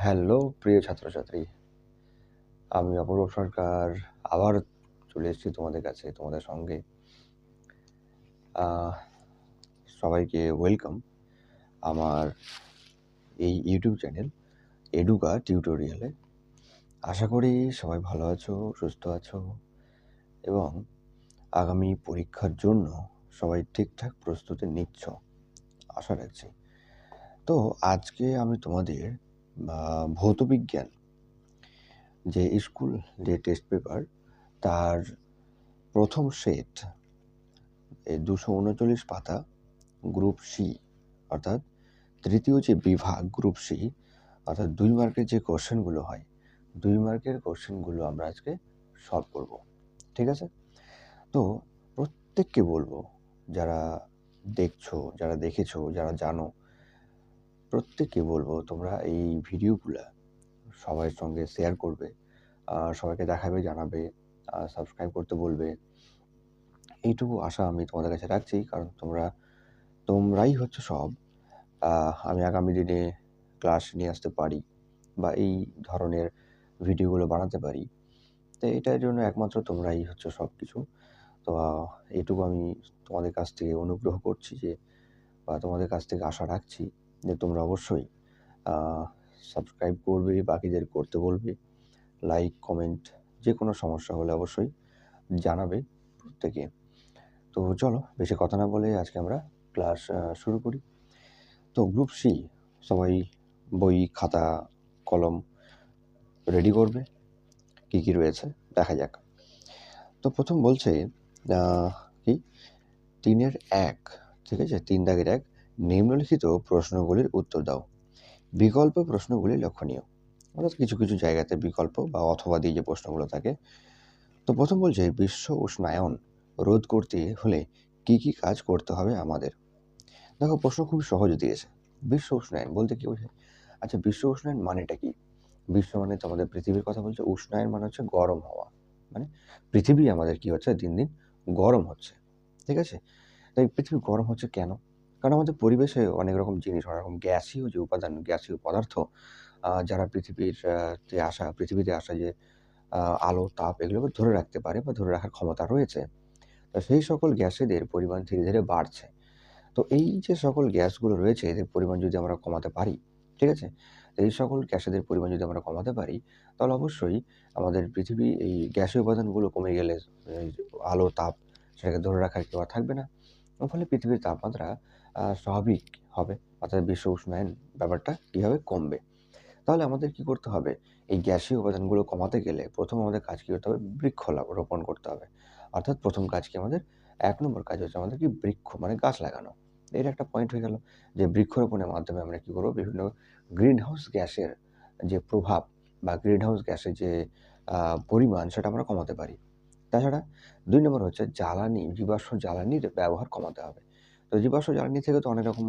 Hello প্রিয় ছাত্রছাত্রী, আমি অপূর্ব সরকার আবার চলে এসেছি তোমাদের কাছে, তোমাদের সঙ্গে। আহ, সবাইকে ওয়েলকাম আমার এই ইউটিউব চ্যানেল এডুকা টিউটোরিয়ালে। আশা করি সবাই ভালো আছো, সুস্থ আছো এবং আগামী পরীক্ষার জন্য সবাই ঠিকঠাক প্রস্তুতি নিচ্ছ আশা রাখছি। তো আজকে আমি তোমাদের ভৌতবিজ্ঞান যে স্কুল যে টেস্ট পেপার তার প্রথম সেট 239 পাতা গ্রুপ সি অর্থাৎ তৃতীয় যে বিভাগ গ্রুপ সি অর্থাৎ 2 মার্কের যে কোশ্চেনগুলো হয়, 2 মার্কের কোশ্চেনগুলো আমরা আজকে সলভ করব। ঠিক আছে? তো প্রত্যেককে বলবো, যারা দেখছো, যারা দেখেছো, যারা জানো, প্রত্যেককে বলবো তোমরা এই ভিডিওগুলা সবার সঙ্গে শেয়ার করবে, সবাইকে দেখাবে, জানাবে, সাবস্ক্রাইব করতে বলবে। এইটুকু আশা আমি তোমাদের কাছে রাখছি, কারণ তোমরাই হচ্ছে সব। আমি আগামী দিনে ক্লাস নিয়ে আসতে পারি বা এই ধরনের ভিডিওগুলো বানাতে পারি, তো এটার জন্য একমাত্র তোমরাই হচ্ছে সব কিছু। তো এইটুকু আমি তোমাদের কাছ থেকে অনুগ্রহ করছি যে, বা তোমাদের কাছ থেকে আশা রাখছি যে তোমরা অবশ্যই সাবস্ক্রাইব করবে, বাকিদের করতে বলবে, লাইক কমেন্ট যে কোনো সমস্যা হলে অবশ্যই জানাবে প্রত্যেকে। তো চলো বেশি কথা না বলে আজকে আমরা ক্লাস শুরু করি। তো গ্রুপ সি, সবাই বই, খাতা, কলম রেডি করবে। কি কি রয়েছে দেখা যাক। তো প্রথম বলছে কি 3-এর 1, ঠিক আছে, 3 দাগের 1, নিম্নলিখিত প্রশ্নগুলির উত্তর দাও। বিকল্প প্রশ্নগুলি লক্ষণীয়, অর্থাৎ কিছু কিছু জায়গাতে বিকল্প বা অথবা দিয়ে যে প্রশ্নগুলো থাকে। তো প্রথম বলছে বিশ্ব উষ্ণায়ন রোধ করতে হলে কি কি কাজ করতে হবে আমাদের। দেখো প্রশ্ন খুবই সহজ দিয়েছে। বিশ্ব উষ্ণায়ন বলতে কি বোঝায়? আচ্ছা, বিশ্ব উষ্ণায়ন মানেটা কি? বিশ্ব মানে তো আমাদের পৃথিবীর কথা বলছে, উষ্ণায়ন মানে হচ্ছে গরম হওয়া, মানে পৃথিবী আমাদের কি হচ্ছে, দিন দিন গরম হচ্ছে। ঠিক আছে? তাই পৃথিবী গরম হচ্ছে কেন? কারণ আমাদের পরিবেশে অনেক রকম জিনিস, অনেক রকম গ্যাসীয় যে উপাদান, গ্যাসীয় পদার্থ যারা পৃথিবীতে আসা যে আলো, তাপ এগুলোকে ধরে রাখতে পারে বা ধরে রাখার ক্ষমতা রয়েছে। তো সেই সকল গ্যাসেদের পরিমাণ ধীরে ধীরে বাড়ছে। তো এই যে সকল গ্যাসগুলো রয়েছে এদের পরিমাণ যদি আমরা কমাতে পারি, ঠিক আছে? এই সকল গ্যাসেদের পরিমাণ যদি আমরা কমাতে পারি, তাহলে অবশ্যই আমাদের পৃথিবী এই গ্যাসীয় উপাদানগুলো কমে গেলে এই আলো, তাপ সেটাকে ধরে রাখার কেউ আর থাকবে না। এর ফলে পৃথিবীর তাপমাত্রা স্বাভাবিক হবে, অর্থাৎ বিশ্ব উষ্ণায়ন ব্যাপারটা কী হবে, কমবে। তাহলে আমাদের কি করতে হবে? এই গ্যাসীয় উপাদানগুলো কমাতে গেলে প্রথম আমাদের কাজ কি করতে হবে? বৃক্ষ রোপণ করতে হবে। অর্থাৎ প্রথম কাজ কি আমাদের? ১ নম্বর কাজ হচ্ছে আমাদের কি বৃক্ষ মানে গাছ লাগানো। এর একটা পয়েন্ট হয়ে গেল যে বৃক্ষরোপণের মাধ্যমে আমরা কি করব? বিভিন্ন গ্রিনহাউস গ্যাসের যে প্রভাব বা গ্রিনহাউস গ্যাসের যে পরিমাণ সেটা আমরা কমাতে পারি। তাছাড়া ২ নম্বর হচ্ছে জীবাশ্ম জ্বালানির ব্যবহার কমাতে হবে। তো জীবাশ্ম জ্বালানি থেকে তো অনেক রকম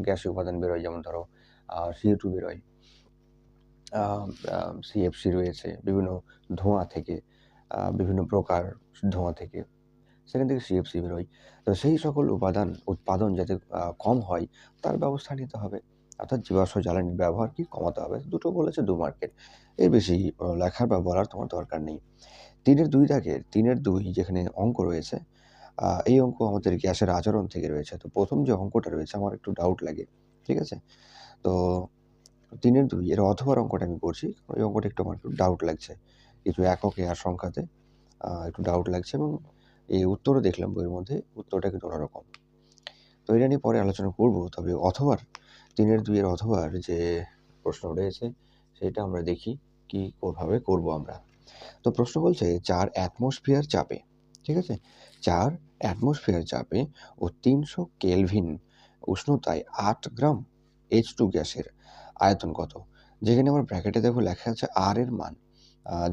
গ্যাসীয় উপাদান বেরোয়, যেমন ধরো CO2 বেরোয়, CFC রয়েছে, বিভিন্ন ধোঁয়া থেকে, বিভিন্ন প্রকার ধোঁয়া থেকে, সেখান থেকে CFC বেরোয়। তো সেই সকল উৎপাদন যাতে কম হয় তার ব্যবস্থা নিতে হবে। অর্থাৎ জীবাশ্ম জ্বালানির ব্যবহার কি কমাতে হবে। দুটো বলেছে ২ মার্কের। এর বেশি লেখার বা বলার তোমার দরকার নেই। ৩-এর ২ দাগের ৩-এর ২ যেখানে অঙ্ক রয়েছে, এই অঙ্ক আমাদের গ্যাসের আচরণ থেকে রয়েছে। তো প্রথম যে অঙ্কটা রয়েছে আমার একটু ডাউট লাগে। ঠিক আছে? তো ৩-এর ২ এর অথবার অঙ্কটা আমি করছি। ওই অঙ্কটা একটু আমার ডাউট লাগছে। কিছু এককে আর সংখ্যাতে একটু ডাউট লাগছে এবং এই উত্তরও দেখলাম বইয়ের মধ্যে, উত্তরটা কিন্তু অন্যরকম। তো এটা নিয়ে পরে আলোচনা করব। তবে অথবার ৩-এর ২ এর অথবার যে প্রশ্ন রয়েছে সেটা আমরা দেখি ভাবে করব আমরা। তো প্রশ্ন বলছে ৪ অ্যাটমসফিয়ার চাপে, ঠিক আছে? ৪ অ্যাটমসফিয়ার চাপে ও ৩০০ কেলভিন উষ্ণতায় ৮ গ্রাম H2 গ্যাসের আয়তন কত? যেখানে আমার ব্র্যাকেটে দেখো লেখা আছে R এর মান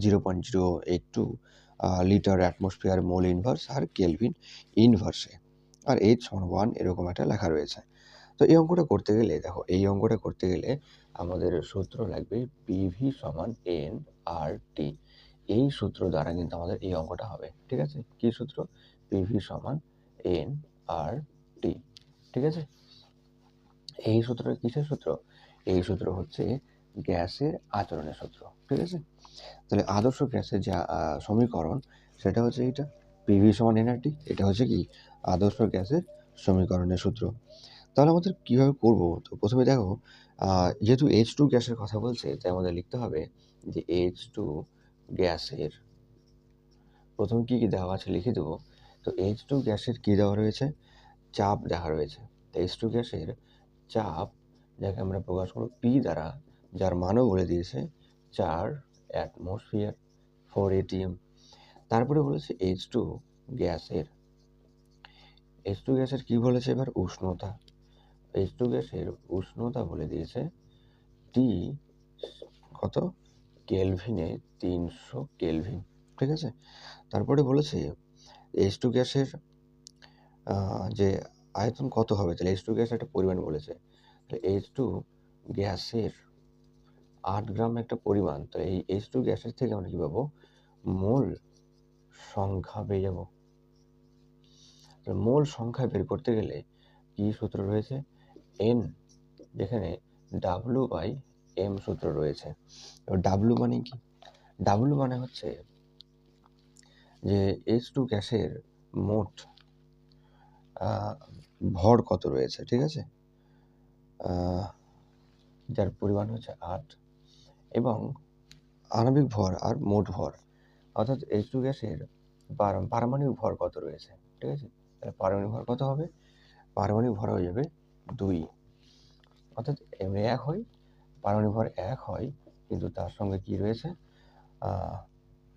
0.082 লিটার অ্যাটমসফিয়ার মোল ইনভার্স আর কেলভিন ইনভার্সে, আর H সমান 1 এরকম একটা লেখা রয়েছে। তো এই অঙ্কটা করতে গেলে দেখো, এই অঙ্কটা করতে গেলে আমাদের সূত্র লাগবে PV সমান nRT। এই সূত্র দ্বারা কিন্তু আমাদের এই অঙ্কটা হবে। ঠিক আছে? কি সূত্র? PV সমান nRT। ঠিক আছে? এই সূত্রটা কিসের সূত্র? এই সূত্র হচ্ছে গ্যাসের আচরণের সূত্র, ঠিক আছে। তাহলে আদর্শ গ্যাসের যা সমীকরণ সেটা হচ্ছে এইটা, পিভি সমান এনআরটি। এটা হচ্ছে কি আদর্শ গ্যাসের সমীকরণের সূত্র। তাহলে আমাদের কীভাবে করব? তো প্রথমে দেখো, যেহেতু H2 গ্যাসের কথা বলছে, তাই আমাদের লিখতে হবে যে H2 গ্যাসের প্রথমে কী কী দেওয়া আছে লিখে দেবো। তো H2 গ্যাসের কী দেওয়া রয়েছে? চাপ দেখা রয়েছে। তো H2 গ্যাসের চাপ, যাকে আমরা প্রকাশ করব পি দ্বারা, যার মানও বলে দিয়েছে 4 অ্যাটমসফিয়ার 4 atm। তারপরে বলেছে H2 গ্যাসের কি বলেছে এবার? উষ্ণতা। H2 গ্যাসের উষ্ণতা বলে দিয়েছে টি কত? কেলভিনে 300 কেলভিন, ঠিক আছে। তারপরে বলেছে H2 গ্যাসের যে আয়তন কত হবে, তাহলে H2 গ্যাসের একটা পরিমাণ বলেছে। তাহলে H2 গ্যাসের 8 গ্রাম একটা পরিমাণ। তো এই H2 গ্যাসের থেকে আমরা কী পাবো? মোল সংখ্যা পেয়ে যাব। মোল সংখ্যা বের করতে গেলে কি সূত্র রয়েছে? N, যেখানে W/M সূত্র রয়েছে। এবার W মানে কি? W মানে হচ্ছে যে H2 গ্যাসের মোট ভর কত রয়েছে, ঠিক আছে, যার পরিমাণ হচ্ছে 8, এবং আণবিক ভর আর মোট ভর, অর্থাৎ H2 গ্যাসের পারমাণবিক ভর কত রয়েছে, ঠিক আছে। তাহলে পারমাণবিক ভর কত হবে? পারমাণবিক ভর হয়ে যাবে 2, অর্থাৎ এমনি 1 হয়, পারমাণবিক ভর 1 হয়, কিন্তু তার সঙ্গে কি রয়েছে?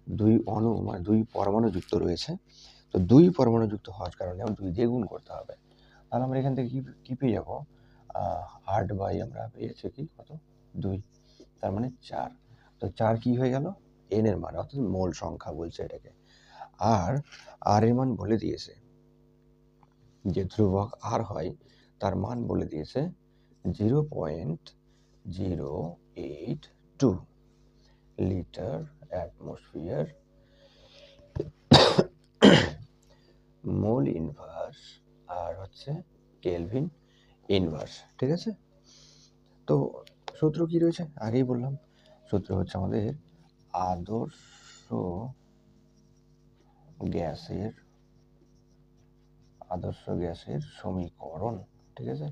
2 অণু মানে 2 পরমাণু যুক্ত রয়েছে। তো 2 পরমাণু যুক্ত হওয়ার কারণে আমরা 2 দিয়ে গুণ করতে হবে। তাহলে আমরা এখান থেকে কি পেয়ে যাবো? 8 বাই আমরা পেয়েছি কি কত? 2, তার মানে 4। তো 4 কি হয়ে গেল? N এর মান, অর্থাৎ মোল সংখ্যা বলছে এটাকে। আর R এর মান বলে দিয়েছে, যে ধ্রুবক R হয় তার মান বলে দিয়েছে 0.082 লিটার অ্যাটমসফিয়ার মোল ইনভার্স, আর হচ্ছে কেলভিন ইনভার্স, ঠিক আছে। তো সূত্র কি রয়েছে? আগেই বললাম, সূত্র হচ্ছে আমাদের আদর্শ গ্যাসের সমীকরণ, ঠিক আছে।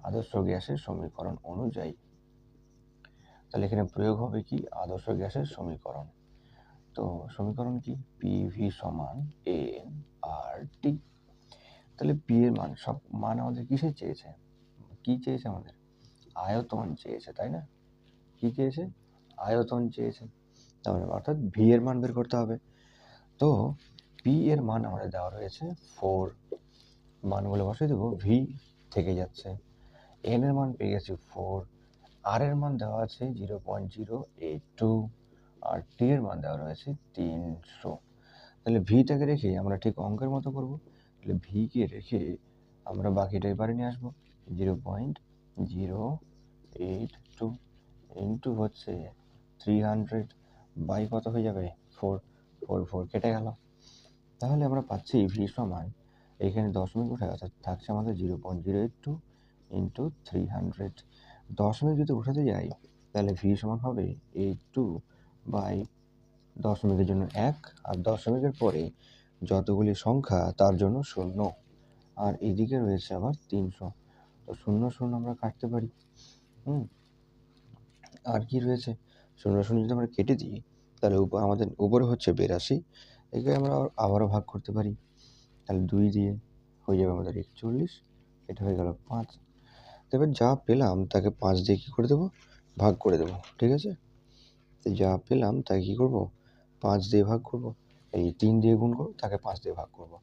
আদর্শ গ্যাসের সমীকরণ অনুযায়ী তাহলে এখানে প্রয়োগ হবে কি? আদর্শ গ্যাসের সমীকরণ। তো সমীকরণ কি? পিভি সমান এনআরটি। তাহলে পি এর মান, সব মান আমাদের কিসের চেয়েছে? কি চেয়েছে আমাদের? আয়তন চেয়েছে, তাই না? কি চেয়েছে? আয়তন চেয়েছে। তাহলে অর্থাৎ ভি এর মান বের করতে হবে। তো পি এর মান আমাদের দেওয়া রয়েছে 4, মানগুলো বসিয়ে দেবো, ভি থেকে যাচ্ছে। এন এর মান পেয়ে গেছি 4, আর এর মান দেওয়া আছে 0.082, আর টি এর মান দেওয়া রয়েছে 300। তাহলে ভিটাকে রেখে আমরা ঠিক অঙ্কের মতো করব। তাহলে ভিকে রেখে আমরা বাকিটা এবারে নিয়ে আসবো। 0.082 ইন্টু হচ্ছে 300 বাই কত হয়ে যাবে? 4, 4 কেটে গেল। তাহলে আমরা পাচ্ছি ভি সমান, এখানে দশমিক উঠে অর্থাৎ থাকছে আমাদের 0.082 ইন্টু 300। দশমিক যদি উঠাতে যাই তাহলে ভি সমান হবে 82 বাই দশমিকের জন্য 1, আর দশমিকের পরে যতগুলি সংখ্যা তার জন্য 0, আর এদিকে রয়েছে আবার 300। তো 0 0 আমরা কাটতে পারি। আর কি রয়েছে? 0 0 যদি আমরা কেটে দিই তাহলে আমাদের উপরে হচ্ছে 82, একে আমরা আবারও ভাগ করতে পারি। তাহলে 2 দিয়ে হয়ে যাবে আমাদের 41, এটা হয়ে গেল 5। এবার যা পেলাম তাকে 5 দিয়ে কী করে দেবো? ভাগ করে দেবো, ঠিক আছে। তো যা পেলাম তাকে কী করবো? 5 দিয়ে ভাগ করবো। এই 3 দিয়ে গুণ করবো, তাকে 5 দিয়ে ভাগ করবো।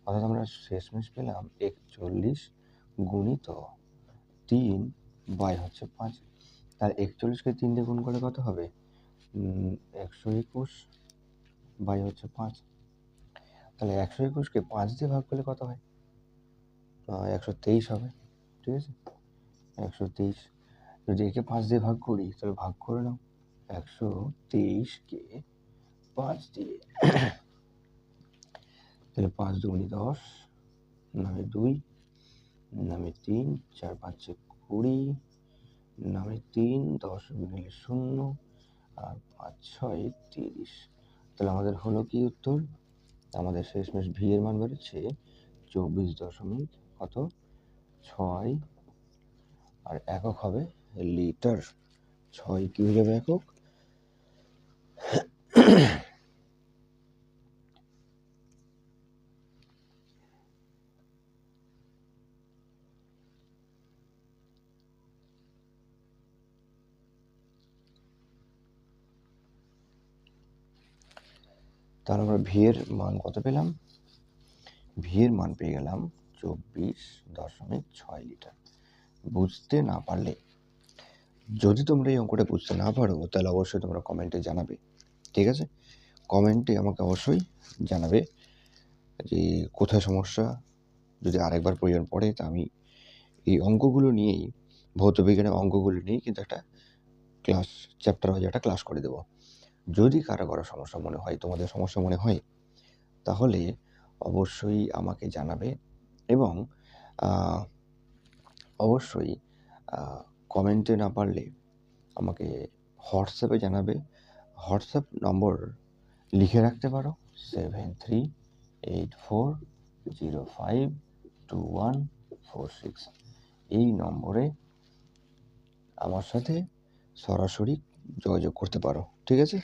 অর্থাৎ আমরা শেষমেশ পেলাম 41 গুণিত 3 বাই হচ্ছে 5। তার 41কে 3 দিয়ে গুণ করলে কত হবে? 121 বাই হচ্ছে 5। তাহলে 121কে 5 দিয়ে ভাগ করলে কত হয়? 123 হবে, ঠিক আছে। 123 যদি একে 5 দিয়ে ভাগ করি তাহলে ভাগ করে নাও 123কে 5 দিয়ে। তাহলে 5 দুগুণে 10, নামে 2, নামে 3, 4 5 20, নামে 3, 10 মিলে 0 আর 5 6 30। তাহলে আমাদের হলো কি উত্তর? আমাদের শেষমেশ ভি এর মান বেরোচ্ছে 24.6 আর একক হবে লিটার। 6 কি হয়ে যাবে একক? তাহলে আমরা ভি এর মান কত পেলাম? ভি এর মান পেয়ে গেলাম 24.6 লিটার। বুঝতে না পারলে, যদি তোমরা এই অঙ্কটা বুঝতে না পারো, তাহলে অবশ্যই তোমরা কমেন্টে জানাবে, ঠিক আছে? কমেন্টে আমাকে অবশ্যই জানাবে যে কোথায় সমস্যা। যদি আরেকবার প্রয়োজন পড়ে, তা আমি এই অঙ্কগুলো নিয়েই, ভৌতবিজ্ঞানের অঙ্কগুলো নিয়েই কিন্তু একটা ক্লাস, চ্যাপ্টার ওয়াইজ একটা ক্লাস করে দেবো। যদি কারো সমস্যা মনে হয়, তোমাদের সমস্যা মনে হয়, তাহলে অবশ্যই আমাকে জানাবে এবং অবশ্যই কমেন্টে না পারলে আমাকে হোয়াটসঅ্যাপে জানাবে। হোয়াটসঅ্যাপ নম্বর লিখে রাখতে পারো 7384052146। এই নম্বরে আমার সাথে সরাসরি যোগাযোগ করতে পারো, ঠিক আছে?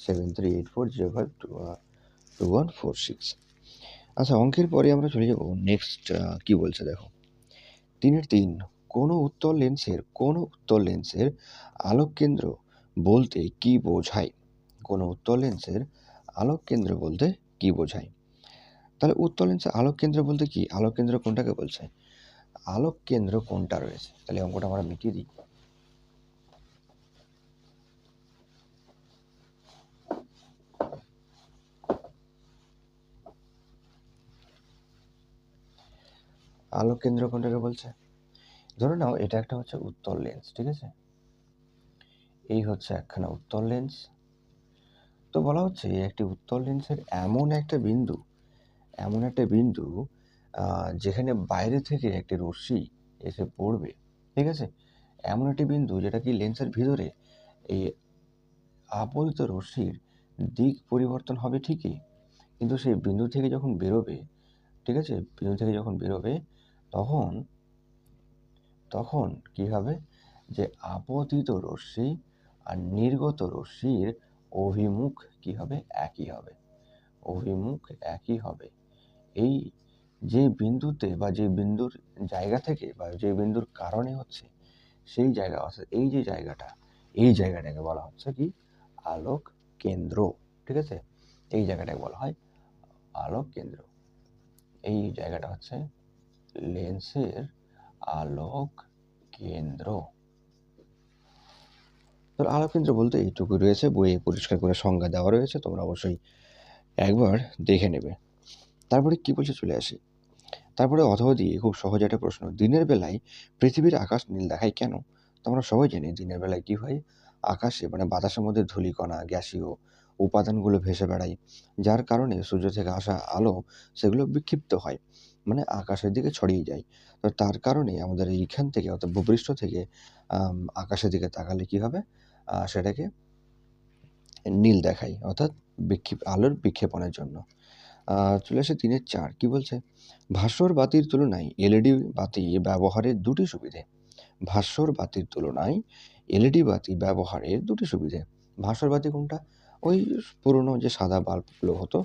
7384052146। আচ্ছা, অঙ্কের পরে আমরা চলে যাব নেক্সট। কি বলছে দেখো, 3-3 কোনো উত্তল লেন্সের আলোক কেন্দ্র বলতে কি বোঝায়? কোনো উত্তল লেন্সের আলোক কেন্দ্র বলতে কি বোঝায়? তাহলে উত্তল লেন্সের আলোক কেন্দ্র বলতে কি? আলোক কেন্দ্র কোনটাকে বলছে? আলোক কেন্দ্র কোনটা রয়েছে? তাহলে অঙ্কটা আমরা মিটিয়ে দিই। আলোক কেন্দ্র কোনটাকে বলছে? ধরে নাও এটা একটা হচ্ছে উত্তল লেন্স, ঠিক আছে? এই হচ্ছে একখানা উত্তল লেন্স। তো বলা হচ্ছে একটি উত্তল লেন্সের এমন একটা বিন্দু যেখানে বাইরে থেকে একটি রশ্মি এসে পড়বে, ঠিক আছে? এমন একটি বিন্দু যেটা কি লেন্সের ভিতরে এই আপতিত রশ্মির দিক পরিবর্তন হবে ঠিকই, কিন্তু সেই বিন্দু থেকে যখন বেরোবে, ঠিক আছে, বিন্দু থেকে যখন বেরোবে তখন কি হবে? যে আপতিত রশ্মি আর নির্গত রশ্মির অভিমুখ কি হবে? একই হবে। অভিমুখ একই হবে। এই যে বিন্দুতে বা যে বিন্দুর জায়গা থেকে বা যে বিন্দুর কারণে হচ্ছে, সেই জায়গা, অর্থাৎ এই যে জায়গাটা, এই জায়গাটাকে বলা হচ্ছে কি? আলোক কেন্দ্র, ঠিক আছে? এই জায়গাটাকে বলা হয় আলোক কেন্দ্র। এই জায়গাটা হচ্ছে লেন্সের আলোক কেন্দ্র। তো আলোক কেন্দ্র বলতে এইটুকু রয়েছে, বইয়ে পরিষ্কার করে সংজ্ঞা দেওয়া রয়েছে, তোমরা অবশ্যই একবার দেখে নেবে। তারপরে কি বলছে চলে আসি। তারপরে অথবা দিয়ে খুব সহজ একটা প্রশ্ন, দিনের বেলায় পৃথিবীর আকাশ নীল দেখায় কেন? তো আমরা সবাই জানি দিনের বেলায় কি হয়, আকাশে মানে বাতাসের মধ্যে ধূলিকণা, গ্যাসীয় উপাদানগুলো ভেসে বেড়ায়, যার কারণে সূর্য থেকে আসা আলো সেগুলো বিক্ষিপ্ত হয়, মানে আকাশের দিকে ছড়িয়ে যায়। তো তার কারণে আমাদের এইখান থেকে, অর্থাৎ ভূপৃষ্ঠ থেকে আকাশের দিকে তাকালে কি হবে? সেটাকে নীল দেখায়, অর্থাৎ আলোর বিক্ষেপণের জন্য। চলে আসে 3-4। কি বলছে? ভাস্বর বাতির তুলনায় এলইডি বাতি ব্যবহারের দুটি সুবিধে। ভাস্বর বাতির তুলনায় এলইডি বাতি ব্যবহারের দুটি সুবিধে। ভাস্বর বাতি কোনটা? ওই পুরনো যে সাদা বাল্বগুলো হতো,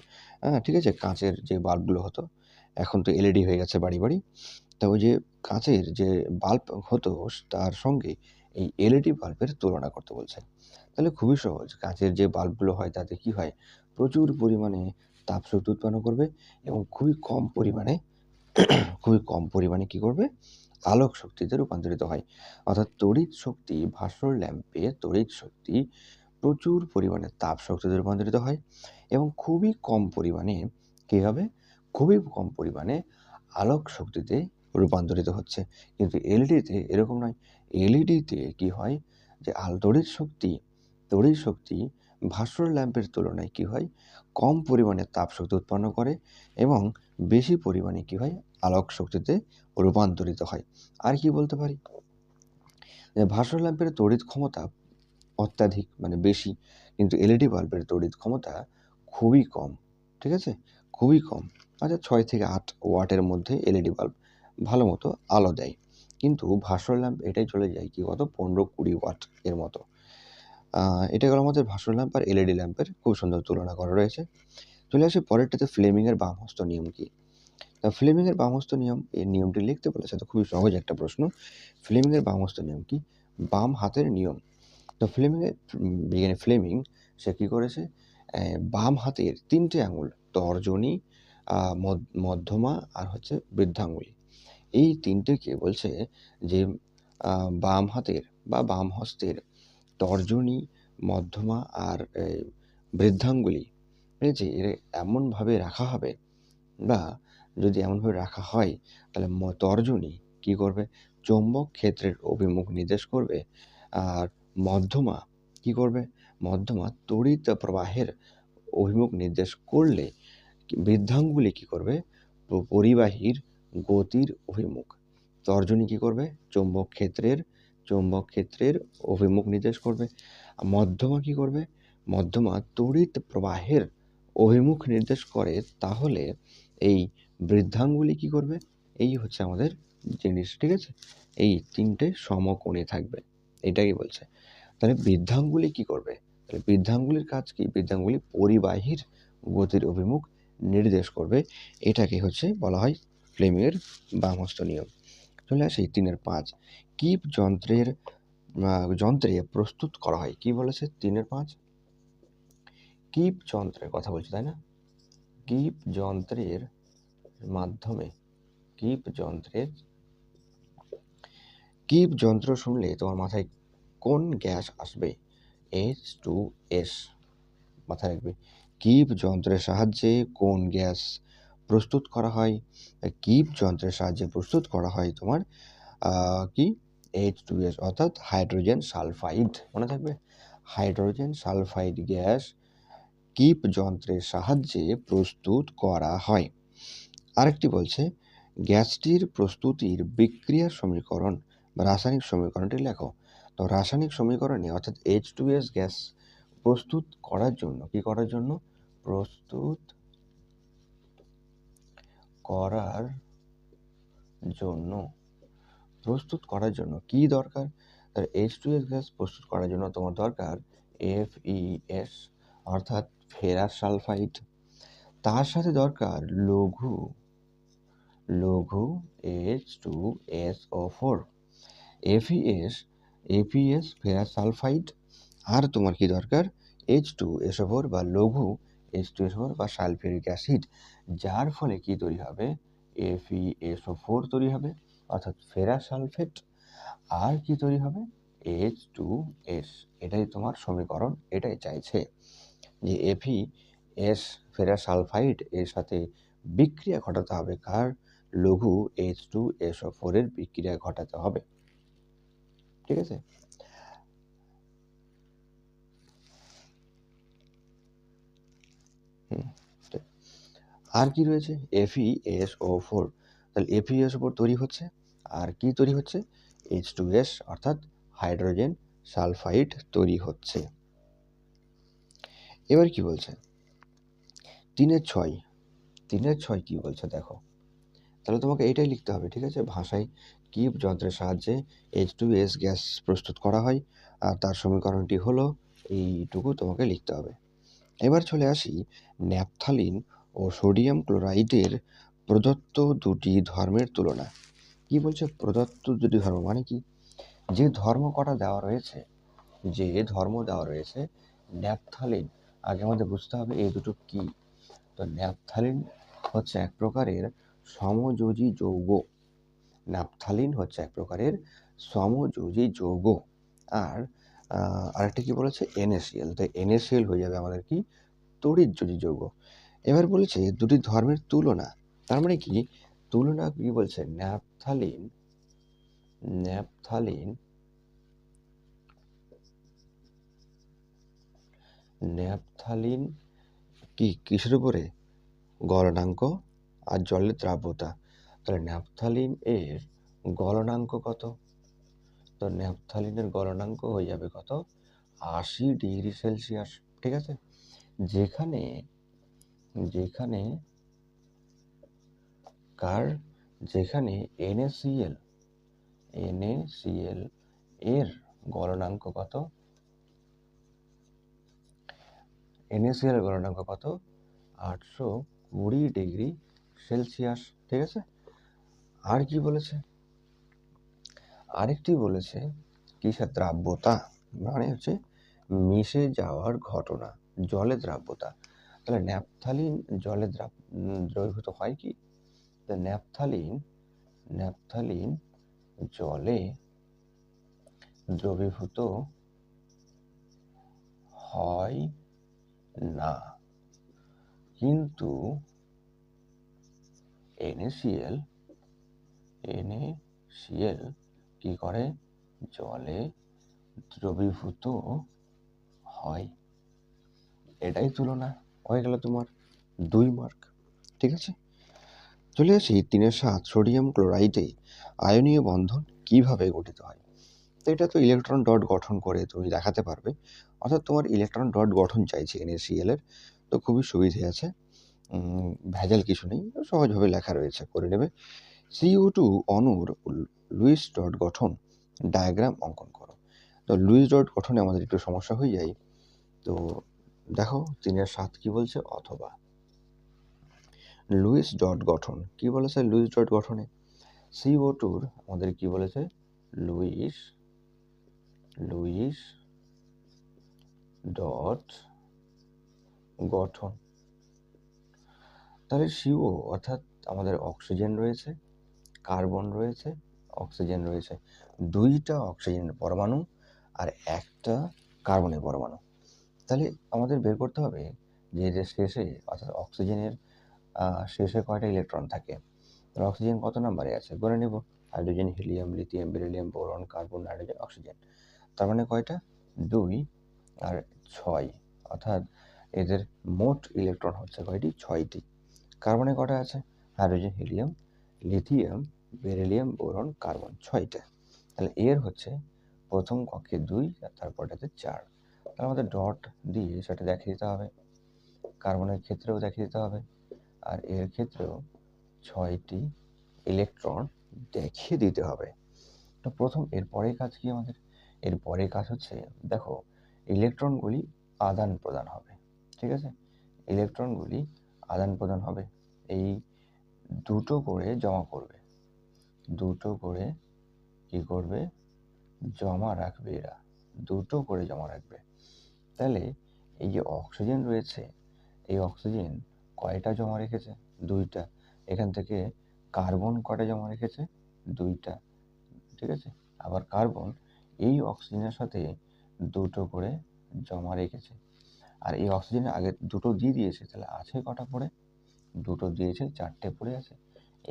ঠিক আছে, কাঁচের যে বাল্বগুলো হতো, এখন তো এলইডি হয়ে গেছে বাড়ি বাড়ি। তা ওই যে কাঁচের যে বাল্ব হতো, তার সঙ্গে এই এলইডি বাল্বের তুলনা করতে বলছে। তাহলে খুবই সহজ, কাঁচের যে বাল্বগুলো হয় তাতে কি হয়? প্রচুর পরিমাণে তাপশক্তি উৎপন্ন করবে এবং খুবই কম পরিমাণে কি করবে? আলোক শক্তিতে রূপান্তরিত হয়। অর্থাৎ তড়িৎ শক্তি, ভাস্বর ল্যাম্পে তড়িৎ শক্তি প্রচুর পরিমাণে তাপ শক্তিতে রূপান্তরিত হয় এবং খুবই কম পরিমাণে কি হবে? খুবই কম পরিমাণে আলোক শক্তিতে রূপান্তরিত হচ্ছে। কিন্তু এলইডিতে এরকম নয়। এলইডিতে কি হয়? যে তড়িৎ শক্তি ভাস্বর ল্যাম্পের তুলনায় কি হয়? কম পরিমাণে তাপ শক্তি উৎপন্ন করে এবং বেশি পরিমাণে কি হয়? আলোক শক্তিতে রূপান্তরিত হয়। আর কি বলতে পারি? ভাস্বর ল্যাম্পের তড়িৎ ক্ষমতা অত্যাধিক মানে বেশি, কিন্তু এলইডি বাল্বের তড়িৎ ক্ষমতা খুবই কম। ঠিক আছে, খুবই কম। আচ্ছা 6 থেকে 8 ওয়াটের মধ্যে এলইডি বাল্ব ভালো মতো আলো দেয়, কিন্তু ভাস্বর ল্যাম্প এটাই চলে যায় কি কত 15-20 ওয়াট এর মতো। এটা গেল আমাদের ভাস্বর ল্যাম্প আর এলইডি ল্যাম্পের খুব সুন্দর তুলনা করা রয়েছে। চলে আসি পরেরটাতে, ফ্লেমিংয়ের বামহস্ত নিয়ম কি? ফ্লেমিংয়ের বামহস্ত নিয়ম, এই নিয়মটি লিখতে বলেছে, তো খুবই সহজ একটা প্রশ্ন। ফ্লেমিংয়ের বামহস্ত নিয়ম কি? বাম হাতের নিয়ম। তো বিজ্ঞানী ফ্লেমিং সে কী করেছে, বাম হাতের 3টে আঙুল, তর্জনী, মধ্যমা আর হচ্ছে বৃদ্ধাঙ্গুলি, এই 3টেকে বলছে যে বাম হাতের বা বাম হস্তের তর্জনী, মধ্যমা আর বৃদ্ধাঙ্গুলি, ঠিক আছে, এর এমনভাবে রাখা হবে, বা যদি এমনভাবে রাখা হয় তাহলে তর্জনী কী করবে, চৌম্বক ক্ষেত্রের অভিমুখ নির্দেশ করবে, আর মধ্যমা কী করবে, মধ্যমা তড়িৎ প্রবাহের অভিমুখ নির্দেশ করলে বৃদ্ধাঙ্গুলি কী করবে, পরিবাহীর গতির অভিমুখ। তর্জনী কী করবে, চৌম্বক ক্ষেত্রের অভিমুখ নির্দেশ করবে। মধ্যমা কী করবে, মধ্যমা তড়িৎ প্রবাহের অভিমুখ নির্দেশ করে। তাহলে এই বৃদ্ধাঙ্গুলি কী করবে, এই হচ্ছে আমাদের জিনিস, ঠিক আছে, এই 3টে সমকোণে থাকবে, এটাই বলছে। তাহলে বৃদ্ধাঙ্গুলি কী করবে, তাহলে বৃদ্ধাঙ্গুলির কাজ কি, বৃদ্ধাঙ্গুলি পরিবাহীর গতির অভিমুখ নির্দেশ করবে। এটাকে হচ্ছে বলা হয় ফ্লেমিংয়ের বামহস্ত নিয়ম। চলে আসি 3-5, কিপ যন্ত্রে প্রস্তুত করা হয়। কি বলেছে 3-5? কিপ যন্ত্রের কথা বলছে, তাই না? কিপ যন্ত্রের মাধ্যমে, কিপ যন্ত্র শুনলে তোমার মাথায় কোন গ্যাস আসবে? H2S, মাথায় রাখবে। কিপ যন্ত্রের সাহায্যে কোন গ্যাস প্রস্তুত করা হয়? কিপ যন্ত্রের সাহায্যে প্রস্তুত করা হয় তোমার কি H2S, অর্থাৎ হাইড্রোজেন সালফাইড। মনে থাকবে, হাইড্রোজেন সালফাইড গ্যাস কিপ যন্ত্রের সাহায্যে প্রস্তুত করা হয়। আরেকটি বলছে, গ্যাসটির প্রস্তুতির বিক্রিয়ার সমীকরণ বা রাসায়নিক সমীকরণটি লেখো। তো রাসায়নিক সমীকরণে অর্থাৎ H2S গ্যাস প্রস্তুত করার জন্য, কি করার জন্য, প্রস্তুত করার জন্য কি দরকার? তার H2S গ্যাস প্রস্তুত করার জন্য তোমার দরকার FeS, অর্থাৎ ফেরাস সালফাইড। তার সাথে দরকার লঘু H2SO4, FeS ফেরাস সালফাইড। আর তোমার কি দরকার, H2SO4 বা লঘু H2SO4 বা সালফিউরিক অ্যাসিড, যার ফলে কি তৈরি হবে, FeSO4 তৈরি হবে, অর্থাৎ ফেরাস সালফেট। আর কি তৈরি হবে, H2S। এটাই তোমার সমীকরণ, এটাই চাইছে যে FeS ফেরাস সালফাইড এর সাথে বিক্রিয়া ঘটাতে হবে, কার, লঘু H2SO4 এর বিক্রিয়া ঘটাতে হবে, ঠিক আছে। আর কি রয়েছে, FeSO4, তাহলে FeSO4 তৈরি হচ্ছে, আর কি তৈরি হচ্ছে, H2S, অর্থাৎ হাইড্রোজেন সালফাইড তৈরি হচ্ছে। এবার কি বলছে 3-6, 3-6 কি বলছে দেখো, তাহলে তোমাকে এটাই লিখতে হবে, ঠিক আছে। ভাষায় কিপ যন্ত্রের সাহায্যে H2S গ্যাস প্রস্তুত করা হয়, আর তার সমীকরণটি হলো এইটুকু তোমাকে লিখতে হবে। এবার চলে আসি ন্যাপথালিন ও সোডিয়াম ক্লোরাইডের প্রদত্ত দুটি ধর্মের তুলনা। কি বলছে, প্রদত্ত দুটি ধর্ম মানে কি, যে ধর্ম কটা দেওয়া রয়েছে, ন্যাপথালিন, আগে আমাদের বুঝতে হবে এই দুটো কি। তো ন্যাপথালিন হচ্ছে এক প্রকারের সমযোজী যৌগ, আর আরেকটা কি বলেছে, NaCl, তো NaCl হয়ে যাবে আমাদের কি, তড়িৎযোজী যৌগ। এবার বলেছে দুটি ধর্মের তুলনা, তার মানে কি, তুলনা কি বলছে, ন্যাপথালিন কি কিসের উপরে, গলনাঙ্ক আর জলের দ্রাব্যতা। তাহলে ন্যাপথালিন এর গলনাঙ্ক কত, তো ন্যাপথালিনের গলনাঙ্ক হয়ে যাবে কত, 80°C। ঠিক আছে, যেখানে যেখানে কার যেখানে NaCl এর গলনাঙ্ক কত, NaCl এর গলনাঙ্ক কত, 820°C। ঠিক আছে, আর কি বলেছে, আরেকটি বলেছে কিসের দ্রাব্যতা, মানে হচ্ছে মিশে যাওয়ার ঘটনা, জলে দ্রাব্যতা। তাহলে ন্যাপথালিন জলে দ্রবীভূত হয় কি, ন্যাপথালিন জলে দ্রবীভূত হয় না, কিন্তু NaCl কি করে, জলে দ্রবীভূত হয়। এটাই তুলনা, হয়ে গেল তোমার 2 মার্ক। ঠিক আছে, চলে আসি 3-7 সোডিয়াম ক্লোরাইডে আয়নীয় বন্ধন কিভাবে গঠিত হয়। তো এটা তো ইলেকট্রন ডট গঠন করে তুমি দেখাতে পারবে, অর্থাৎ তোমার ইলেকট্রন ডট গঠন চাইছে NaCl এর, তো খুবই সুবিধে আছে, ভেজাল কিছু নেই, সহজভাবে লেখা রয়েছে, করে নেবে। CO2 অণুর লুইস ডট গঠন ডায়াগ্রাম অঙ্কন করো। তো লুইস ডট গঠনে আমাদের একটু সমস্যা হয়ে যায়। তো দেখো 3-7 কি বলছে, অথবা লুইস ডট গঠন কি বলেছে, লুইস ডট গঠনে CO2 আমাদের কি বলেছে, লুইস ডট গঠন। তাহলে CO অর্থাৎ আমাদের অক্সিজেন রয়েছে, কার্বন রয়েছে, অক্সিজেন রয়েছে, 2টা অক্সিজেনের পরমাণু আর 1টা কার্বনের পরমাণু। তাহলে আমাদের বের করতে হবে যে শেষে, অর্থাৎ অক্সিজেনের শেষে কয়টা ইলেকট্রন থাকে। অক্সিজেন কত নাম্বারে আছে বলে নেব, hydrogen, helium, lithium, beryllium, boron, carbon, nitrogen, oxygen. তার মানে কয়টা, 2 আর 6, অর্থাৎ এদের মোট ইলেকট্রন হচ্ছে কয়টি, 6টি। কার্বনে কটা আছে, hydrogen, helium, lithium, beryllium, boron, carbon, 6টা। তাহলে এর হচ্ছে প্রথম কক্ষে 2 আর তারপরটাতে 4। তাহলে আমাদের ডট দিয়ে সেটা দেখিয়ে দিতে হবে, কার্বনের ক্ষেত্রেও দেখিয়ে দিতে হবে, আর এর ক্ষেত্রেও 6টি ইলেকট্রন দেখিয়ে দিতে হবে। তো প্রথম এর পরের কাজ কি আমাদের, এর পরের কাজ হচ্ছে দেখো ইলেকট্রনগুলি আদান প্রদান হবে। ঠিক আছে, ইলেকট্রনগুলি আদান প্রদান হবে, এই 2টো করে জমা করবে, 2টো করে কি করবে, জমা রাখবে, এরা 2টো করে জমা রাখবে। তাহলে এই যে অক্সিজেন রয়েছে, এই অক্সিজেন কয়টা জমা রেখেছে, 2টা। এখান থেকে কার্বন কয়টা জমা রেখেছে, 2টা। ঠিক আছে, আবার কার্বন এই অক্সিজেনের সাথে 2টো করে জমা রেখেছে, আর এই অক্সিজেনের আগে 2টো দিয়ে দিয়েছে, তাহলে আছে কটা পড়ে, 2টো দিয়েছে, 4টে পড়ে আছে,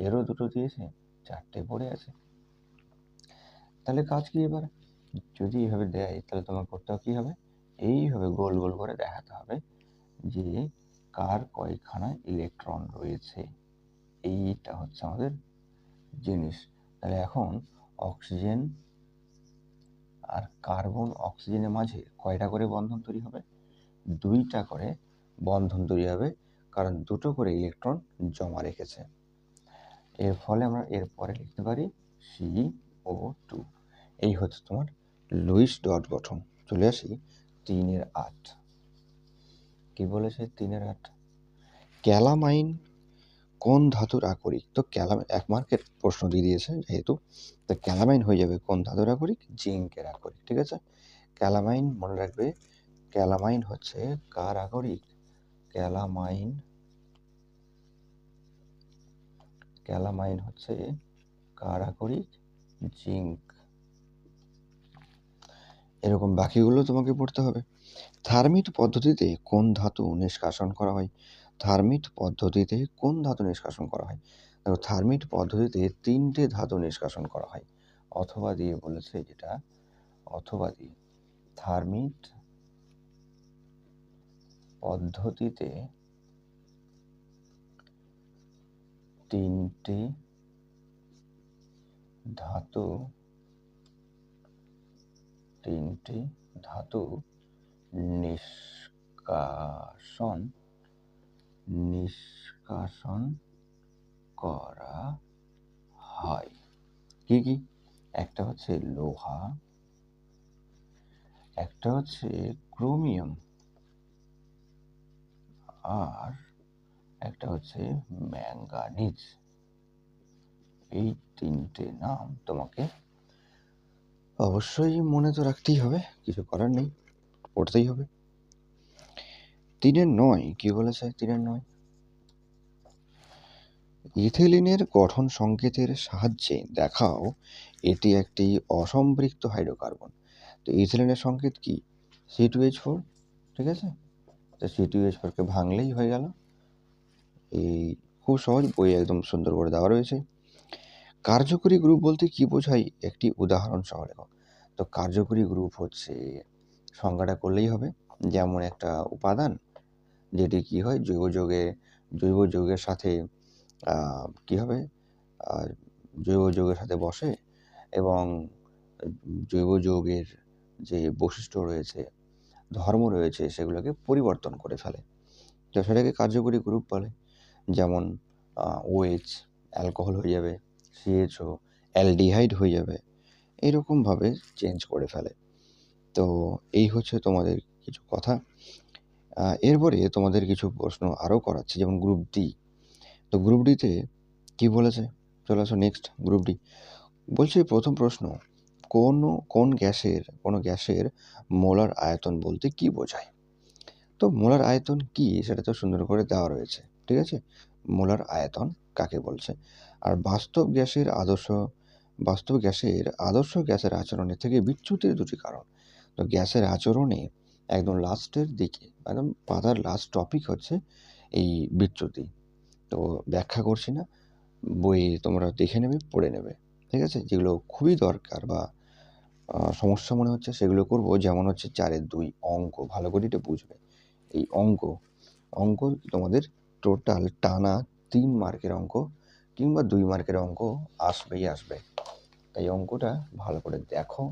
এরও 2টো দিয়েছে, 4টে পড়ে আছে। তাহলে কাজ কি এবার, যদি এইভাবে দেয় তাহলে তোমার করতে হবে কি হবে, এইভাবে গোল গোল করে দেখাতে হবে যে কার কয়খানা ইলেকট্রন রয়েছে, এইটা হচ্ছে আমাদের জিনিস। তাহলে এখন অক্সিজেন আর কার্বন অক্সিজেনের মাঝে কয়টা করে বন্ধন তৈরি হবে, 2টা করে বন্ধন তৈরি হবে, কারণ 2টো করে ইলেকট্রন জমা রেখেছে। এর ফলে আমরা এরপরে লিখতে পারি CO2। এই হচ্ছে তোমার লুইস ডট গঠন। চলে আসি 3-8, কি বলেছে 3-8, ক্যালামাইন কোন ধাতুর আকরিক। তো ক্যালামাইন 1 মার্কের প্রশ্ন দিয়ে দিয়েছে যেহেতু, তো ক্যালামাইন হয়ে যাবে কোন ধাতুর আকরিক, জিঙ্কের আকরিক। ঠিক আছে, ক্যালামাইন মনে রাখবে, ক্যালামাইন হচ্ছে কার আকরিক, ক্যালামাইন হচ্ছে কার আকরিক, জিঙ্ক। এরকম বাকিগুলো তোমাকে পড়তে হবে। থার্মিট পদ্ধতিতে কোন ধাতু নিষ্কাশন করা হয়, থার্মিট পদ্ধতিতে কোন ধাতু নিষ্কাশন করা হয়। দেখো থার্মিট পদ্ধতিতে 3টে ধাতু নিষ্কাশন করা হয়, অথবা দিয়ে বলেছে, যেটা অথবা দিয়ে, থার্মিট পদ্ধতিতে 3টে ধাতু তিনটি ধাতু নিষ্কাশন করা হয়। কি কি? একটা হচ্ছে লোহা, একটা হচ্ছে ক্রোমিয়াম, আর একটা হচ্ছে ম্যাঙ্গানিজ। এই তিনটে নাম তোমাকে অবশ্যই মনে তো রাখতেই হবে, কিছু করার নেই, পড়তেই হবে। 3.9 কি বলেছে? 3.9 ইথিলিনের গঠন সংকেতের সাহায্যে দেখাও এটি একটি অসম্পৃক্ত হাইড্রোকার্বন। তো ইথিলিনের সংকেত কি? C2H4, ঠিক আছে? তো C2H4কে ভাঙলেই হয়ে গেল। এই খুব সহজ, বই একদম সুন্দর করে দেওয়া রয়েছে। কার্যকরী গ্রুপ বলতে কি বোঝায়? একটি উদাহরণ সহ লেখো। তো কার্যকরী গ্রুপ হচ্ছে, সংজ্ঞাটা করলেই হবে, যেমন একটা উপাদান যেটি কি হয়, জৈব যৌগের সাথে কি হবে, জৈব যৌগের সাথে বসে এবং জৈব যৌগের যে বৈশিষ্ট্য রয়েছে, ধর্ম রয়েছে, সেগুলোকে পরিবর্তন করে ফেলে, তো সেটাকে কার্যকরী গ্রুপ বলে। যেমন OH অ্যালকোহল হয়ে যাবে, CHO অ্যালডিহাইড হয়ে যাবে, এরকমভাবে চেঞ্জ করে ফেলে। তো এই হচ্ছে তোমাদের কিছু কথা। এরপরে তোমাদের কিছু প্রশ্ন আরও করাচ্ছে, যেমন গ্রুপ ডি। তো গ্রুপ ডিতে কি বলেছে? চলে আসো নেক্সট, গ্রুপ ডি। বলছে প্রথম প্রশ্ন, কোন গ্যাসের মোলার আয়তন বলতে কি বোঝায়? তো মোলার আয়তন কি সেটা তো সুন্দর করে দেওয়া রয়েছে, ঠিক আছে? মোলার আয়তন কাকে বলছে? আর বাস্তব গ্যাসের আদর্শ গ্যাসের আচরণের থেকে বিচ্যুতির দুটি কারণ। তো গ্যাসের আচরণে একদম লাস্টের দিকে, একদম পাতার লাস্ট টপিক হচ্ছে এই বিচ্যুতি। তো ব্যাখ্যা করছি না, বই তোমরা দেখে নেবে, পড়ে নেবে, ঠিক আছে? যেগুলো খুবই দরকার বা সমস্যা মনে হচ্ছে সেগুলো করব। যেমন হচ্ছে 4-2 অঙ্ক, ভালো করে এটা বুঝবে। এই অঙ্ক তোমাদের টোটাল টানা 3 মার্কের অঙ্ক কিংবা 2 মার্কের অঙ্ক আসবেই আসবে। তাই অঙ্কটা ভালো করে দেখো,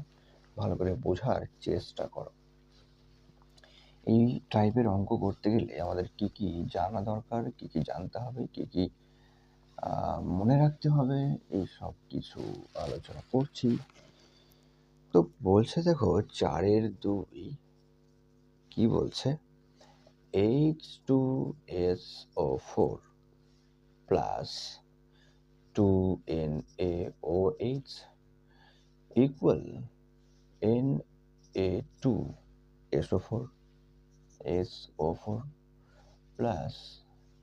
ভালো করে বোঝার চেষ্টা করো। এই টাইপের অঙ্ক করতে গেলে আমাদের কি কি জানা দরকার, কি কি জানতে হবে, কি কি মনে রাখতে হবে, এই সব কিছু আলোচনা করছি। তো বলছে দেখো 4-2 কি বলছে? H2SO4 plus 2NaOH equal Na2SO4 plus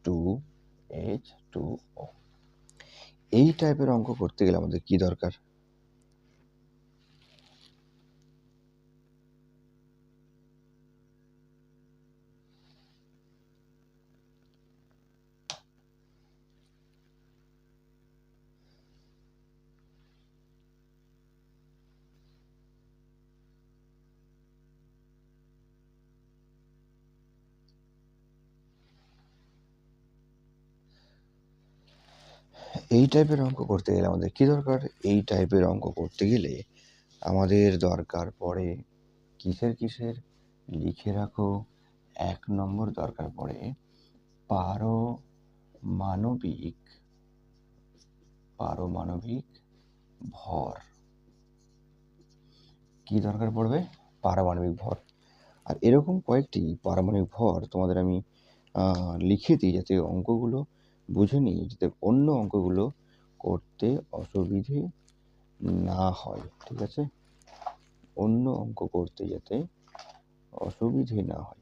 2H2O। এই টাইপের অঙ্ক করতে গেলে আমাদের কি দরকার? এই টাইপের অঙ্ক করতে গেলে আমাদের কি দরকার? এই টাইপের অঙ্ক করতে গেলে আমাদের দরকার পড়ে কিসের? লিখে রাখো। 1 নম্বর দরকার পড়ে পারমাণবিক ভর। কি দরকার পড়বে? পারমাণবিক ভর। আর এরকম কয়েকটি পারমাণবিক ভর তোমাদের আমি লিখে দিই, যাতে অঙ্কগুলো বুঝে নিই, যাতে অন্য অঙ্কগুলো করতে অসুবিধে না হয়, ঠিক আছে? অন্য অঙ্ক করতে যাতে অসুবিধে না হয়।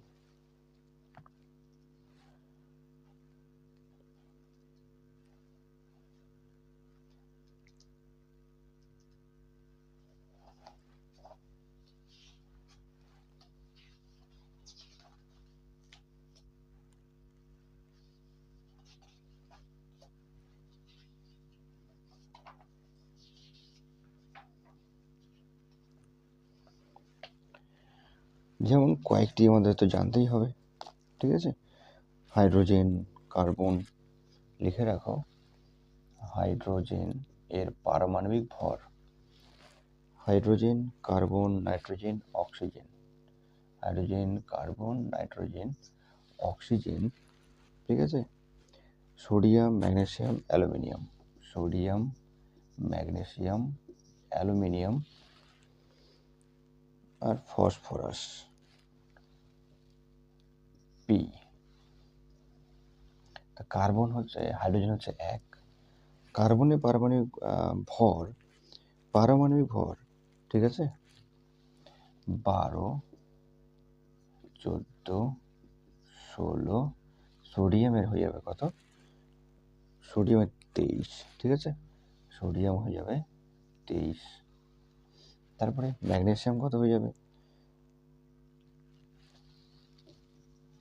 যেমন কয়েকটি আমাদের তো জানতেই হবে, ঠিক আছে? হাইড্রোজেন, কার্বন, লিখে রাখো। হাইড্রোজেন এর পারমাণবিক ভর hydrogen, carbon, nitrogen, oxygen. Hydrogen, carbon, nitrogen, oxygen, ঠিক আছে। Sodium, magnesium, aluminium. Sodium, magnesium, aluminium আর ফসফরাস, পি। তা কার্বন হচ্ছে, হাইড্রোজেন হচ্ছে 1, কার্বনের পারমাণবিক ভর, ঠিক আছে, 12, 14, 16। সোডিয়ামের হয়ে যাবে কত? সোডিয়ামের 23, ঠিক আছে। সোডিয়াম হয়ে যাবে 23। তারপরে ম্যাগনেসিয়াম কত হয়ে যাবে?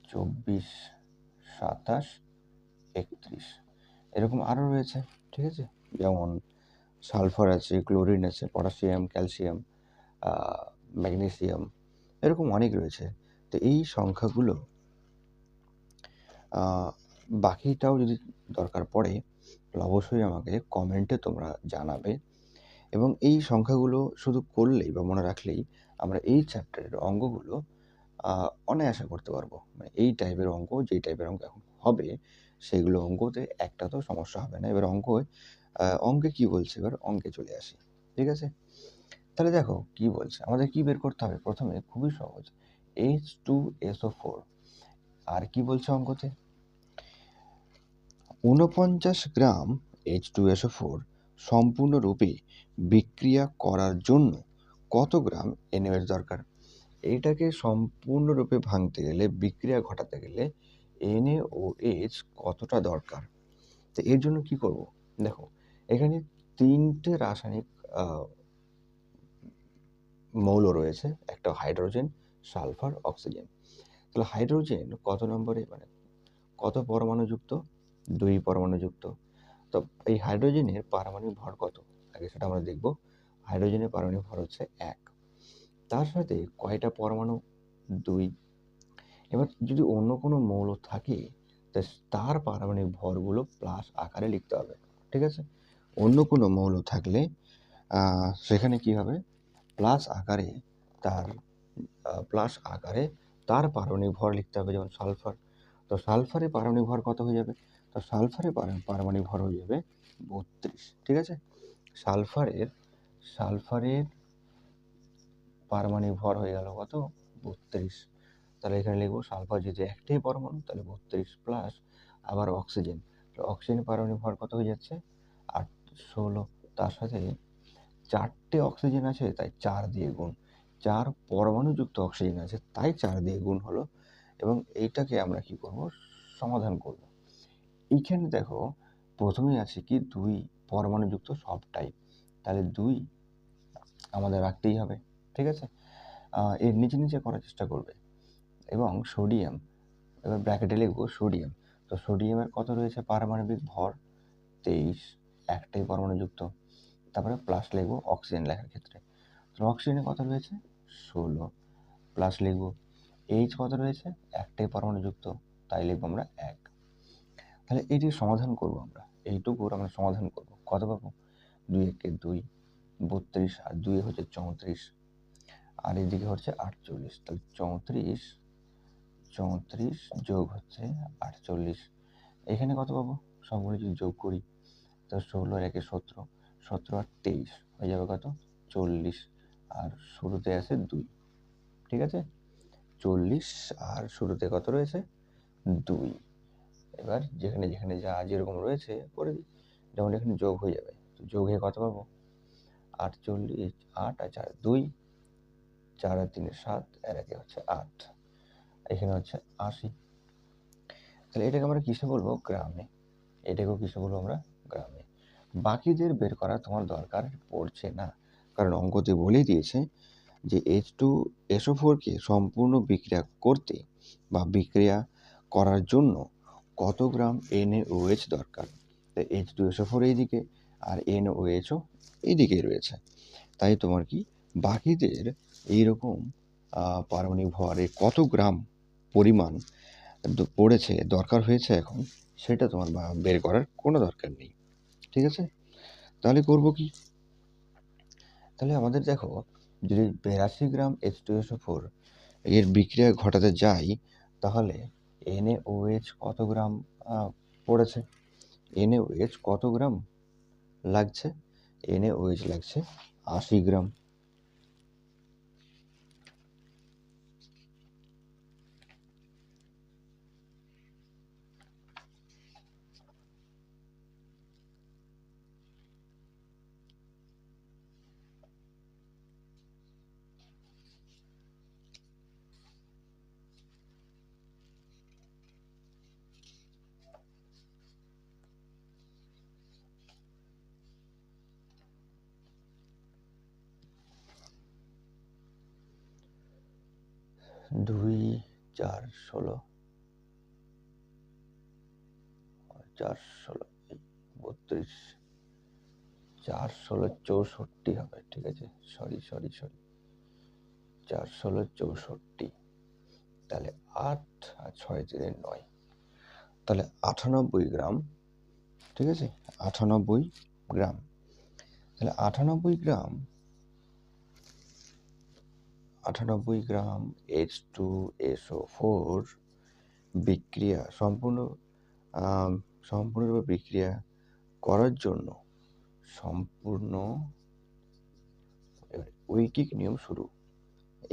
24, 27, 31। এরকম আরও রয়েছে, ঠিক আছে। যেমন সালফার আছে, ক্লোরিন আছে, পটাশিয়াম, ক্যালসিয়াম, ম্যাগনেসিয়াম, এরকম অনেক রয়েছে। তো এই সংখ্যাগুলো, বাকিটাও যদি দরকার পড়ে তাহলে অবশ্যই আমাকে কমেন্টে তোমরা জানাবে। এবং এই সংখ্যাগুলো শুধু করলেই বা মনে রাখলেই আমরা এই চ্যাপ্টারের অঙ্কগুলো অনায়াসে করতে পারবো। মানে এই টাইপের অঙ্ক, যেই টাইপের অঙ্ক এখন হবে সেগুলো অঙ্কতে একটা তো সমস্যা হবে না। এবার অঙ্কে কি বলছে, এবার অঙ্কে চলে আসি, ঠিক আছে। তাহলে দেখো কি বলছে, আমাদের কি বের করতে হবে? প্রথমে খুবই সহজ, H2SO4। আর কি বলছে অঙ্কতে? 49 গ্রাম H2SO4 সম্পূর্ণরূপে বিক্রিয়া করার জন্য কত গ্রাম NaOH দরকার? এইটাকে সম্পূর্ণরূপে ভাঙতে গেলে, বিক্রিয়া ঘটাতে গেলে NaOH কতটা দরকার? তো এর জন্য কি করব? দেখো এখানে 3টে রাসায়নিক মৌল রয়েছে, একটা হাইড্রোজেন, সালফার, অক্সিজেন। তাহলে হাইড্রোজেন কত নম্বরে, মানে কত পরমাণুযুক্ত? 2 পরমাণুযুক্ত। তো এই হাইড্রোজেনের পারমাণবিক ভর কত? আগে সেটা আমরা দেখব। হাইড্রোজেনের পারমাণবিক ভর হচ্ছে 1। তার সাথে কয়টা পরমাণু? 2। এবার যদি অন্য কোনো মৌল থাকে তার পারমাণবিক ভরগুলো প্লাস আকারে লিখতে হবে, ঠিক আছে। অন্য কোনো মৌল থাকলে সেখানে কি হবে? প্লাস আকারে তার পারমাণবিক ভর লিখতে হবে। যেমন সালফার, তো সালফারের পারমাণবিক ভর কত হয়ে যাবে? তো সালফারের পারমাণবিক ভর হয়ে যাবে 32, ঠিক আছে। সালফারের পারমাণবিক ভর হয়ে গেল কত? 32। তাহলে এখানে লিখবো সালফার যেহেতু একটাই পরমাণু, তাহলে 32 প্লাস আবার অক্সিজেন। অক্সিজেনের পারমাণবিক ভর কত হয়ে যাচ্ছে? 16। তার সাথে 4টে অক্সিজেন আছে, তাই 4 দিয়ে গুণ। 4 পরমাণুযুক্ত অক্সিজেন আছে, তাই 4 দিয়ে গুণ হলো। এবং এইটাকে আমরা কি করব? সমাধান করব। এইখানে দেখো প্রথমেই আছে কি 2 পরমাণুযুক্ত সবটাই, তাহলে 2 আমাদের রাখতেই হবে, ঠিক আছে। এর নিচে করার চেষ্টা করবে। এবং সোডিয়াম, এবার ব্র্যাকেটে লিখবো সোডিয়াম। তো সোডিয়ামের কত রয়েছে পারমাণবিক ভর? 23, একটাই পরমাণুযুক্ত। তারপরে প্লাস লিখবো অক্সিজেন লেখার ক্ষেত্রে। তো অক্সিজেনে কত রয়েছে? 16, প্লাস লিখবো। এইচ কত রয়েছে? একটাই পরমাণুযুক্ত, তাই লিখবো আমরা 1। তাহলে এটির সমাধান করব আমরা, এইটুকুর আমরা সমাধান করব। কত পাবো? 2 একে 2, 32 আর 2 হচ্ছে 34, আর এদিকে হচ্ছে 48। তাহলে 34 যোগ হচ্ছে 48, এখানে কত পাবো? সবগুলো যদি যোগ করি তো 16 আর 1 17, 17 আর 23 হয়ে যাবে কত? 40। আর শুরুতে আছে 2, ঠিক আছে। 40 আর শুরুতে কত রয়েছে? 2। এবার যেখানে যা যেরকম রয়েছে করে দিই। যেমন এখানে যোগ হয়ে যাবে, তো যোগ হয়ে কত পাবো? 48, 8 আর 4 2, 4 আর 3 7, আর 1 হচ্ছে 8, এখানে হচ্ছে 80। তাহলে এটাকে আমরা কিসে বলবো? গ্রামে। এটাকেও কিসে বলবো আমরা? গ্রামে। বাকিদের বের করা তোমার দরকার পড়ছে না, কারণ অঙ্কতে বলেই দিয়েছে যে H2SO4কে সম্পূর্ণ বিক্রিয়া করতে বা বিক্রিয়া করার জন্য কত গ্রাম NaOH দরকার। তাই H2SO4 এইদিকে আর NaOHও এইদিকেই রয়েছে। তাই তোমার কি বাকিদের এইরকম পারমাণবিক ভরে কত গ্রাম পরিমাণ পড়েছে, দরকার হয়েছে এখন, সেটা তোমার বের করার কোনো দরকার নেই, ঠিক আছে। তাহলে করব কি? তাহলে আমাদের দেখো, যদি 82 গ্রাম H2SO4 এর বিক্রিয়া ঘটাতে যাই, তাহলে NaOH কত গ্রাম পড়েছে? NaOH কত গ্রাম লাগছে? NaOH লাগছে 80 গ্রাম। দুই 4 16 4 16 32 4 16 64 হবে, ঠিক আছে, সরি 4 16 64, তাহলে 8 আর 6 3 9, তাহলে 98 গ্রাম, ঠিক আছে, 98 গ্রাম। তাহলে 98 গ্রাম H2SO4 বিক্রিয়া সম্পূর্ণরূপে বিক্রিয়া করার জন্য ঐকিক নিয়ম শুরু।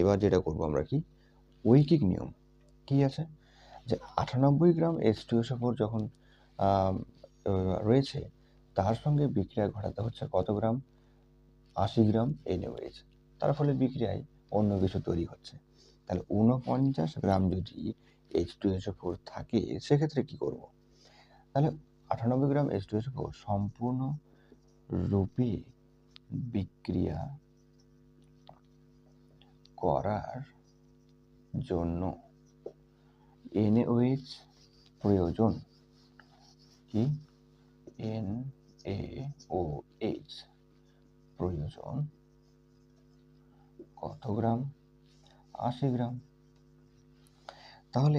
এবার যেটা করবো আমরা, কি ঐকিক নিয়ম কি আছে, যে 98 গ্রাম H2SO4 যখন রয়েছে, তার সঙ্গে বিক্রিয়া ঘটাতে হচ্ছে কত গ্রাম? 80 গ্রাম NaOH। তার ফলে বিক্রিয়ায় অন্য কিছু তৈরি হচ্ছে। তাহলে 49 গ্রাম যদি H2SO4 থাকে, সেক্ষেত্রে কি করব? তাহলে 98 গ্রাম H2SO4 সম্পূর্ণ রূপে বিক্রিয়া করার জন্য NaOH প্রয়োজন। কি? NaOH প্রয়োজন কত গ্রাম? 80 গ্রাম। তাহলে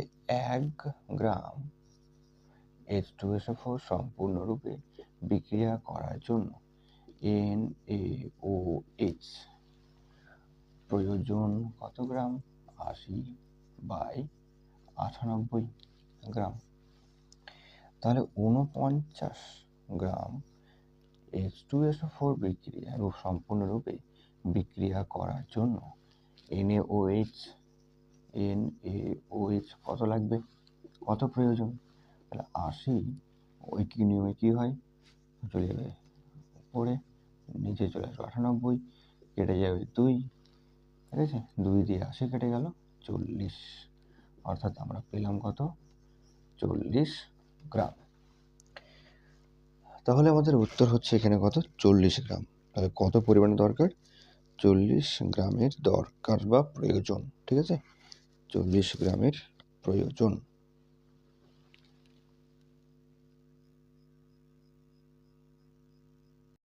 1 গ্রাম H2SO4 সম্পূর্ণরূপে বিক্রিয়া করার জন্য NaOH প্রয়োজন কত গ্রাম? 80/98 গ্রাম। তাহলে 49 গ্রাম H2SO4 বিক্রিয়া সম্পূর্ণরূপে বিক্রিয়া করার জন্য NaOH কত লাগবে? কত প্রয়োজন? তাহলে 80 ঐকিক নিয়মে কি হয়, চলে যাবে উপরে, নিচে চলে আসবে 98, কেটে যাবে 2, ঠিক আছে, 2 দিয়ে 80 কেটে গেল 40, অর্থাৎ আমরা পেলাম কত? 40 গ্রাম। তাহলে আমাদের উত্তর হচ্ছে এখানে কত? 40 গ্রাম। তাহলে কত পরিমাণে দরকার? 40 গ্রামের দরকার বা প্রয়োজন, ঠিক আছে, 40 গ্রামের প্রয়োজন।